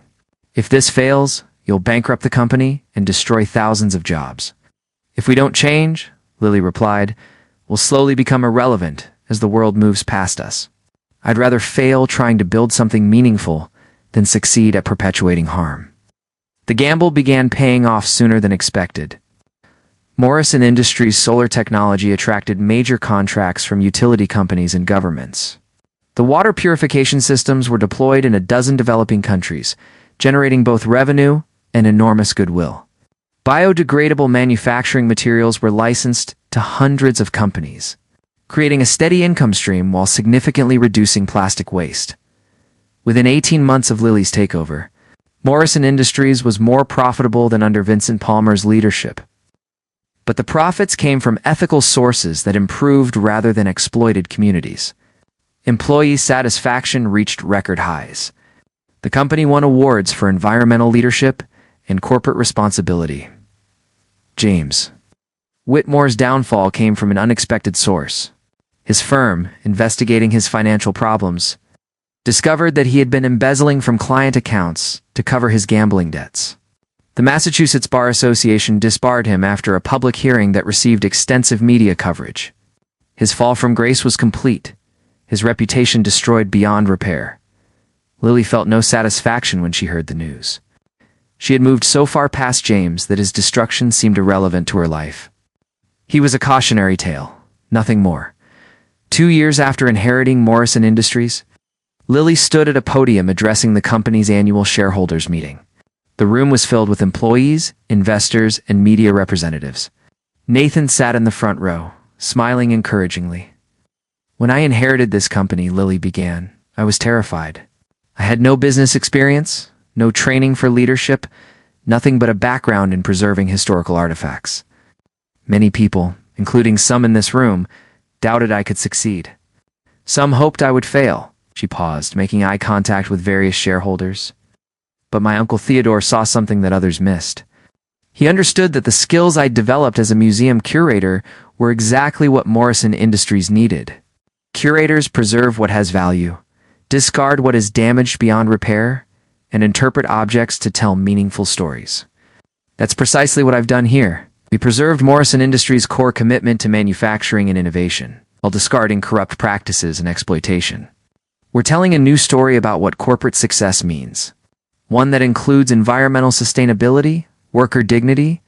"If this fails, you'll bankrupt the company and destroy thousands of jobs." "If we don't change," Lily replied, "we'll slowly become irrelevant as the world moves past us. I'd rather fail trying to build something meaningful than succeed at perpetuating harm." The gamble began paying off sooner than expected. Morrison Industries' solar technology attracted major contracts from utility companies and governments. The water purification systems were deployed in a dozen developing countries, generating both revenue and enormous goodwill. Biodegradable manufacturing materials were licensed to hundreds of companies, creating a steady income stream while significantly reducing plastic waste. Within 18 months of Lily's takeover, Morrison Industries was more profitable than under Vincent Palmer's leadership. But the profits came from ethical sources that improved rather than exploited communities. Employee satisfaction reached record highs. The company won awards for environmental leadership and corporate responsibility. James Whitmore's downfall came from an unexpected source. His firm, investigating his financial problems, discovered that he had been embezzling from client accounts to cover his gambling debts. The Massachusetts Bar Association disbarred him after a public hearing that received extensive media coverage. His fall from grace was complete, his reputation destroyed beyond repair. Lily felt no satisfaction when she heard the news. She had moved so far past James that his destruction seemed irrelevant to her life. He was a cautionary tale, nothing more. 2 years after inheriting Morrison Industries, Lily stood at a podium addressing the company's annual shareholders meeting. The room was filled with employees, investors, and media representatives. Nathan sat in the front row, smiling encouragingly. "When I inherited this company," Lily began, "I was terrified. I had no business experience, no training for leadership, nothing but a background in preserving historical artifacts. Many people, including some in this room, doubted I could succeed. Some hoped I would fail." She paused, making eye contact with various shareholders. But my Uncle Theodore saw something that others missed. He understood that the skills I'd developed as a museum curator were exactly what Morrison Industries needed. Curators preserve what has value, discard what is damaged beyond repair, and interpret objects to tell meaningful stories. That's precisely what I've done here. We preserved Morrison Industries' core commitment to manufacturing and innovation, while discarding corrupt practices and exploitation. We're telling a new story about what corporate success means. One that includes environmental sustainability, worker dignity,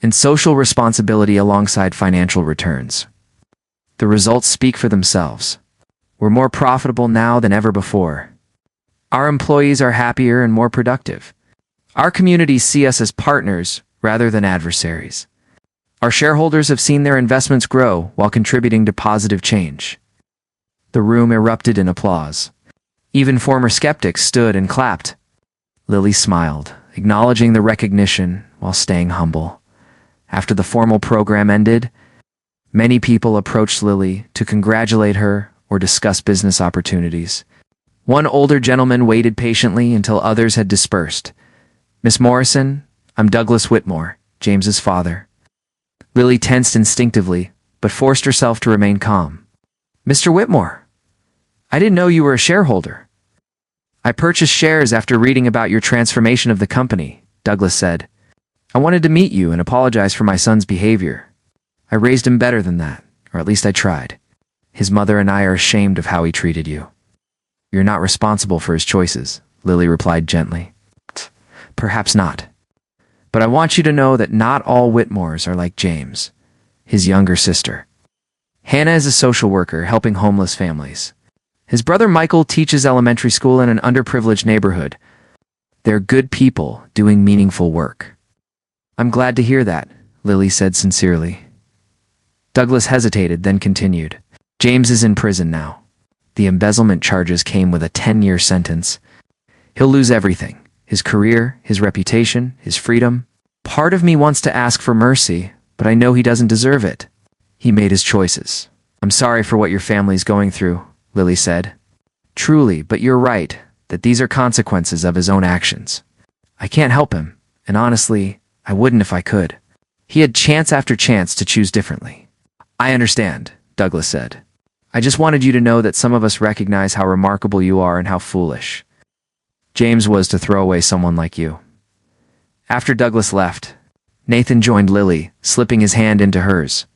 and social responsibility alongside financial returns. The results speak for themselves. We're more profitable now than ever before. Our employees are happier and more productive. Our communities see us as partners rather than adversaries. Our shareholders have seen their investments grow while contributing to positive change. The room erupted in applause. Even former skeptics stood and clapped. Lily smiled, acknowledging the recognition while staying humble. After the formal program ended, many people approached Lily to congratulate her or discuss business opportunities. One older gentleman waited patiently until others had dispersed. "Miss Morrison, I'm Douglas Whitmore, James's father." Lily tensed instinctively, but forced herself to remain calm. "Mr. Whitmore, I didn't know you were a shareholder." "I purchased shares after reading about your transformation of the company," Douglas said. "I wanted to meet you and apologize for my son's behavior. I raised him better than that, or at least I tried. His mother and I are ashamed of how he treated you." "You're not responsible for his choices," Lily replied gently. "Perhaps not. But I want you to know that not all Whitmores are like James, his younger sister. Hannah is a social worker helping homeless families. His brother Michael teaches elementary school in an underprivileged neighborhood. They're good people doing meaningful work." "I'm glad to hear that," Lily said sincerely. Douglas hesitated, then continued. "James is in prison now. The embezzlement charges came with a 10-year sentence. He'll lose everything. His career, his reputation, his freedom. Part of me wants to ask for mercy, but I know he doesn't deserve it. He made his choices. I'm sorry for what your family's going through," Lily said. "Truly, but you're right, that these are consequences of his own actions. I can't help him, and honestly, I wouldn't if I could. He had chance after chance to choose differently." "I understand," Douglas said. "I just wanted you to know that some of us recognize how remarkable you are and how foolish James was to throw away someone like you." After Douglas left, Nathan joined Lily, slipping his hand into hers.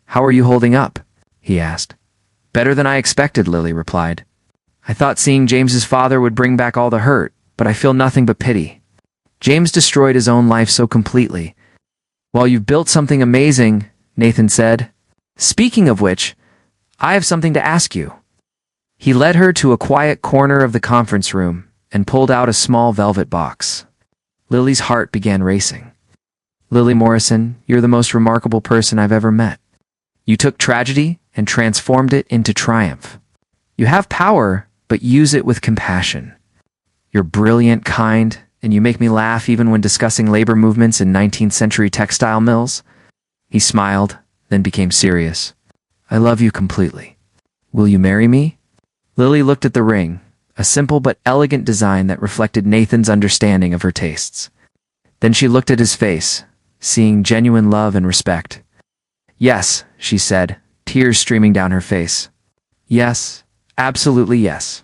"How are you holding up?" he asked. "Better than I expected," Lily replied. "I thought seeing James's father would bring back all the hurt, but I feel nothing but pity. James destroyed his own life so completely. Well, you've built something amazing," Nathan said. "Speaking of which, I have something to ask you." He led her to a quiet corner of the conference room and pulled out a small velvet box. Lily's heart began racing. "Lily Morrison, you're the most remarkable person I've ever met. You took tragedy and transformed it into triumph. You have power, but use it with compassion. You're brilliant, kind, and you make me laugh even when discussing labor movements in 19th century textile mills." He smiled, then became serious. "I love you completely. Will you marry me?" Lily looked at the ring, a simple but elegant design that reflected Nathan's understanding of her tastes. Then she looked at his face, seeing genuine love and respect. "Yes," she said, tears streaming down her face. "Yes, absolutely yes."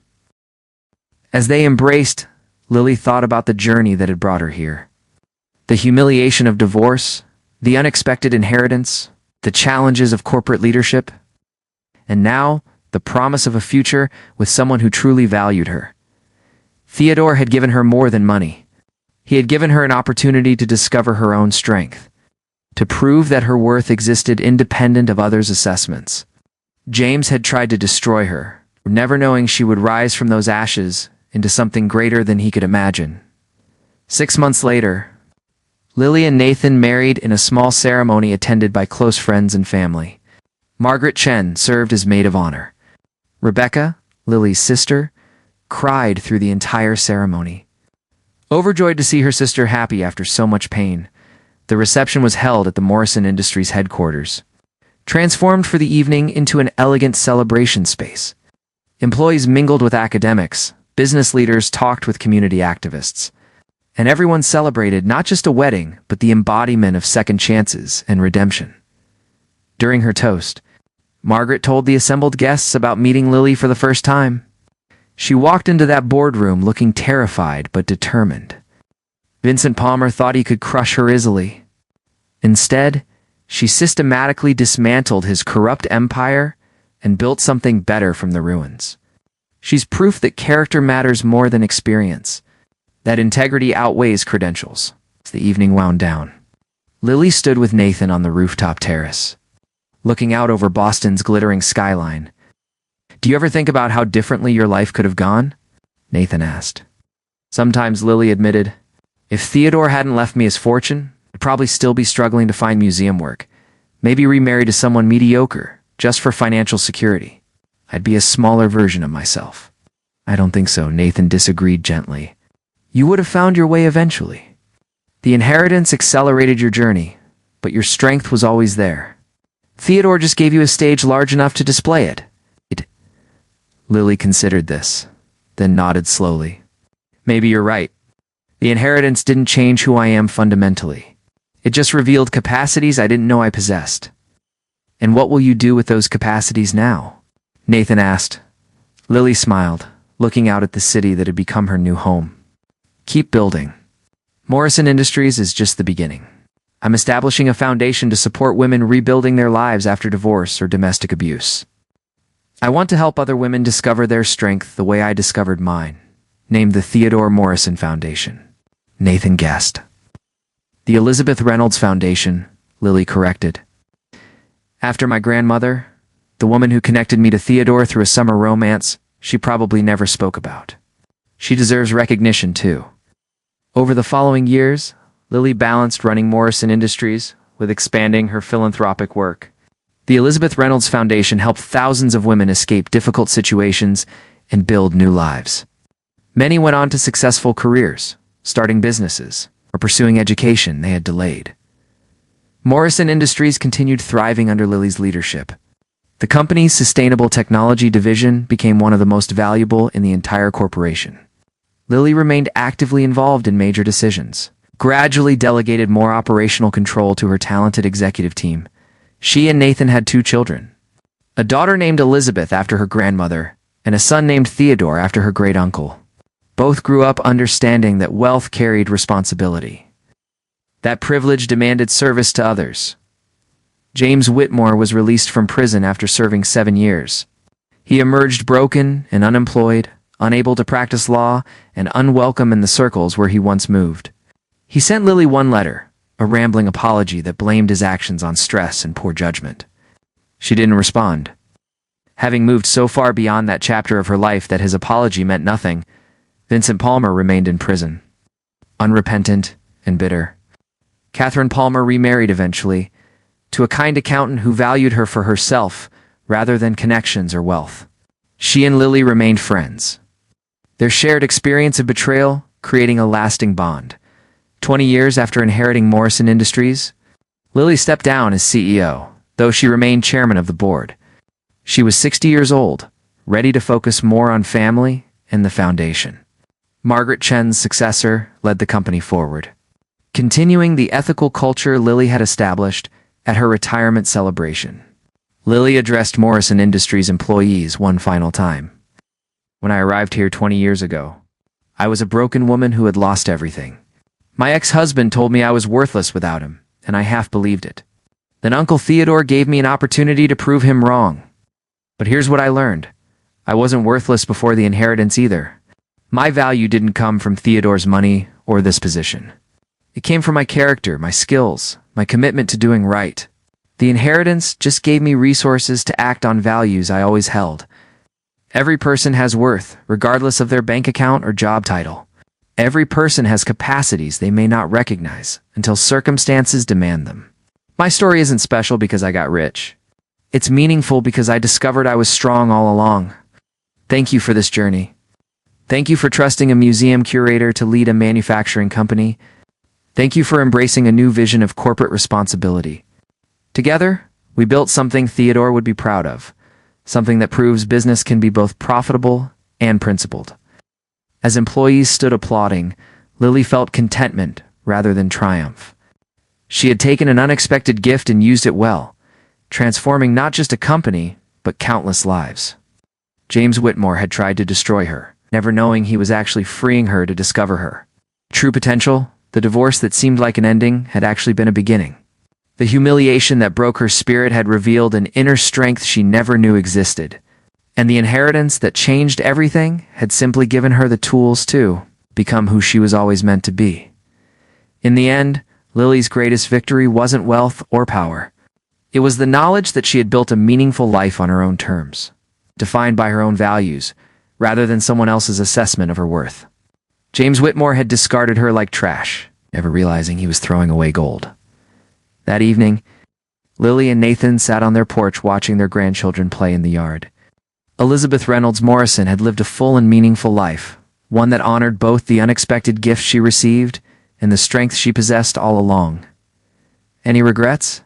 As they embraced, Lily thought about the journey that had brought her here. The humiliation of divorce, the unexpected inheritance, the challenges of corporate leadership, and now the promise of a future with someone who truly valued her. Theodore had given her more than money. He had given her an opportunity to discover her own strength, to prove that her worth existed independent of others' assessments. James had tried to destroy her, never knowing she would rise from those ashes into something greater than he could imagine. 6 months later, Lily and Nathan married in a small ceremony attended by close friends and family. Margaret Chen served as maid of honor. Rebecca, Lily's sister, cried through the entire ceremony. Overjoyed to see her sister happy after so much pain, the reception was held at the Morrison Industries headquarters, transformed for the evening into an elegant celebration space. Employees mingled with academics, business leaders talked with community activists, and everyone celebrated not just a wedding, but the embodiment of second chances and redemption. During her toast, Margaret told the assembled guests about meeting Lily for the first time. She walked into that boardroom looking terrified but determined. Vincent Palmer thought he could crush her easily. Instead, she systematically dismantled his corrupt empire and built something better from the ruins. She's proof that character matters more than experience, that integrity outweighs credentials. As the evening wound down, Lily stood with Nathan on the rooftop terrace, looking out over Boston's glittering skyline. "Do you ever think about how differently your life could have gone?" Nathan asked. "Sometimes," Lily admitted. "If Theodore hadn't left me his fortune, I'd probably still be struggling to find museum work. Maybe remarry to someone mediocre, just for financial security. I'd be a smaller version of myself." "I don't think so," Nathan disagreed gently. "You would have found your way eventually. The inheritance accelerated your journey, but your strength was always there. Theodore just gave you a stage large enough to display it." Lily considered this, then nodded slowly. "Maybe you're right. The inheritance didn't change who I am fundamentally. It just revealed capacities I didn't know I possessed." "And what will you do with those capacities now?" Nathan asked. Lily smiled, looking out at the city that had become her new home. "Keep building. Morrison Industries is just the beginning. I'm establishing a foundation to support women rebuilding their lives after divorce or domestic abuse. I want to help other women discover their strength the way I discovered mine." Named the Theodore Morrison Foundation, Nathan guessed. "The Elizabeth Reynolds Foundation," Lily corrected. "After my grandmother, the woman who connected me to Theodore through a summer romance she probably never spoke about. She deserves recognition too." Over the following years, Lily balanced running Morrison Industries with expanding her philanthropic work. The Elizabeth Reynolds Foundation helped thousands of women escape difficult situations and build new lives. Many went on to successful careers, starting businesses, or pursuing education they had delayed. Morrison Industries continued thriving under Lily's leadership. The company's sustainable technology division became one of the most valuable in the entire corporation. Lily remained actively involved in major decisions, gradually delegated more operational control to her talented executive team. She and Nathan had 2 children, a daughter named Elizabeth after her grandmother, and a son named Theodore after her great-uncle. Both grew up understanding that wealth carried responsibility, that privilege demanded service to others. James Whitmore was released from prison after serving 7 years. He emerged broken and unemployed, unable to practice law, and unwelcome in the circles where he once moved. He sent Lily one letter, a rambling apology that blamed his actions on stress and poor judgment. She didn't respond. Having moved so far beyond that chapter of her life that his apology meant nothing, Vincent Palmer remained in prison, unrepentant and bitter. Catherine Palmer remarried eventually, to a kind accountant who valued her for herself rather than connections or wealth. She and Lily remained friends, their shared experience of betrayal creating a lasting bond. 20 years after inheriting Morrison Industries, Lily stepped down as CEO, though she remained chairman of the board. She was 60 years old, ready to focus more on family and the foundation. Margaret Chen's successor led the company forward, continuing the ethical culture Lily had established. At her retirement celebration, Lily addressed Morrison Industries employees one final time. "When I arrived here 20 years ago, I was a broken woman who had lost everything. My ex-husband told me I was worthless without him, and I half believed it. Then Uncle Theodore gave me an opportunity to prove him wrong. But here's what I learned. I wasn't worthless before the inheritance either. My value didn't come from Theodore's money or this position. It came from my character, my skills, my commitment to doing right. The inheritance just gave me resources to act on values I always held. Every person has worth, regardless of their bank account or job title. Every person has capacities they may not recognize until circumstances demand them. My story isn't special because I got rich. It's meaningful because I discovered I was strong all along. Thank you for this journey. Thank you for trusting a museum curator to lead a manufacturing company. Thank you for embracing a new vision of corporate responsibility. Together, we built something Theodore would be proud of, something that proves business can be both profitable and principled." As employees stood applauding, Lily felt contentment rather than triumph. She had taken an unexpected gift and used it well, transforming not just a company, but countless lives. James Whitmore had tried to destroy her, never knowing he was actually freeing her to discover her true potential. The divorce that seemed like an ending had actually been a beginning. The humiliation that broke her spirit had revealed an inner strength she never knew existed. And the inheritance that changed everything had simply given her the tools to become who she was always meant to be. In the end, Lily's greatest victory wasn't wealth or power. It was the knowledge that she had built a meaningful life on her own terms, defined by her own values, rather than someone else's assessment of her worth. James Whitmore had discarded her like trash, never realizing he was throwing away gold. That evening, Lily and Nathan sat on their porch watching their grandchildren play in the yard. Elizabeth Reynolds Morrison had lived a full and meaningful life, one that honored both the unexpected gifts she received and the strength she possessed all along. "Any regrets?"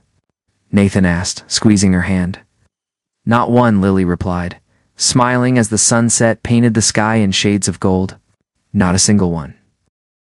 Nathan asked, squeezing her hand. "Not one," Lily replied, smiling as the sunset painted the sky in shades of gold. "Not a single one."